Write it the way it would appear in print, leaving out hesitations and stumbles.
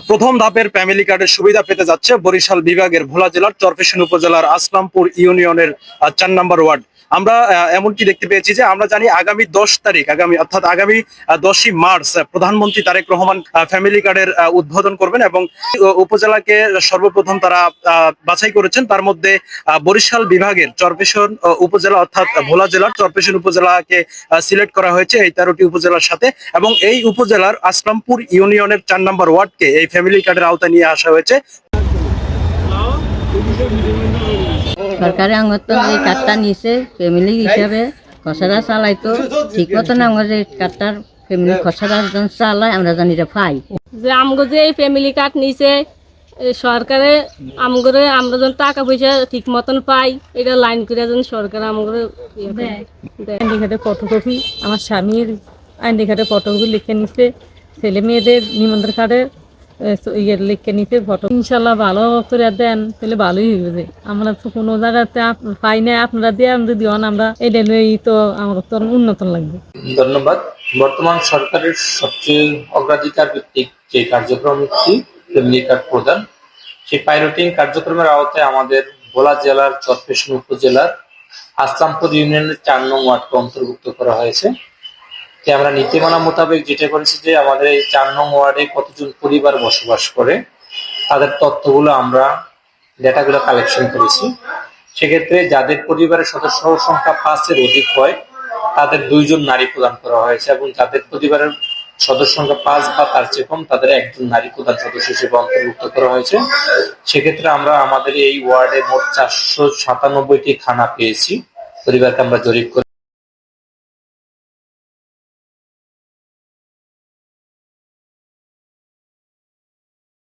প্রথম ধাপের ফ্যামিলি কার্ডের সুবিধা পেতে যাচ্ছে বরিশাল বিভাগের ভোলা জেলার চরফ্যাশন উপজেলার আসলামপুর ইউনিয়নের ৪ নম্বর ওয়ার্ড। আমরা এমনকি দেখতে পেয়েছি যে আমরা জানি আগামী 10 তারিখ অর্থাৎ আগামী 10ই মার্চ প্রধানমন্ত্রী তারেক রহমান ফ্যামিলি কার্ডের উদ্বোধন করবেন এবং উপজেলাকে সর্বপ্রথম তারা বাছাই করেছেন। তার মধ্যে বরিশাল বিভাগের চরফ্যাশন উপজেলা অর্থাৎ ভোলা জেলার চরফ্যাশন উপজেলাকে সিলেক্ট করা হয়েছে এই 13টি উপজেলার সাথে, এবং এই উপজেলার আসলামপুর ইউনিয়নের 4 নম্বর ওয়ার্ডকে এই ফ্যামিলি কার্ডের আওতায় নিয়ে আসা হয়েছে। সরকারি আঙ্গত এই কার্ডটা নিছে ফ্যামিলি হিসাবে খসড়া চালাইতো ঠিক মতন আমার এই কার্ডটার ফ্যামিলি খসড়া চালায় আমরা জানি যে পাই যে আমগো যে এই ফ্যামিলি কার্ড নিছে সরকারে আমগরে আমরা যেন টাকা পয়সা ঠিক মতন পাই এটা লাইন করে যেন সরকার আমগরে আইডি কার্ডের ফটোকপি আমার স্বামীর আইডি কার্ডের ফটোকপি লিখে নিচ্ছে, ছেলে মেয়েদের নিবন্ধন কার্ডের লিখে নিতে ফটো ইনশাল্লাহ ভালো করে দেন তাহলে ভালোই হইবে। আমরা তো কোনো জায়গাতে পাই না, আপনারা দিয়ে আমরা দিওয়ান আমরা এটা লই তো আমার তো উন্নত লাগবে। ধন্যবাদ। বর্তমান সরকারের সবচেয়ে অগ্রাধিকার ভিত্তিক যে কার্যক্রমটি ফ্যামিলি কার্ড প্রদান, সেই পাইলটিং কার্যক্রমের আওতায় আমাদের ভোলা জেলার চরফ্যাশন উপজেলার আসলামপুর ইউনিয়নের 4 নং ওয়ার্ডকে অন্তর্ভুক্ত করা হয়েছে। আমরা নীতিমালা মোতাবেক যেটা করেছি যে আমাদের এই 4 নং ওয়ার্ডে কতজন পরিবার বসবাস করে তাদের তথ্যগুলো আমরা ডেটাগুলো কালেকশন করেছি। সেক্ষেত্রে যাদের পরিবারের সদস্য সংখ্যা 5-এর অধিক হয় তাদের 2 জন নারী প্রদান করা হয়েছে, এবং যাদের পরিবারের সদস্য সংখ্যা 5 বা তার চেয়ে কম তাদের 1 জন নারী প্রধান সদস্য হিসেবে অন্তর্ভুক্ত করা হয়েছে। সেক্ষেত্রে আমরা আমাদের এই ওয়ার্ডে মোট 497টি খানা পেয়েছি পরিবারকে আমরা জরিপ করে।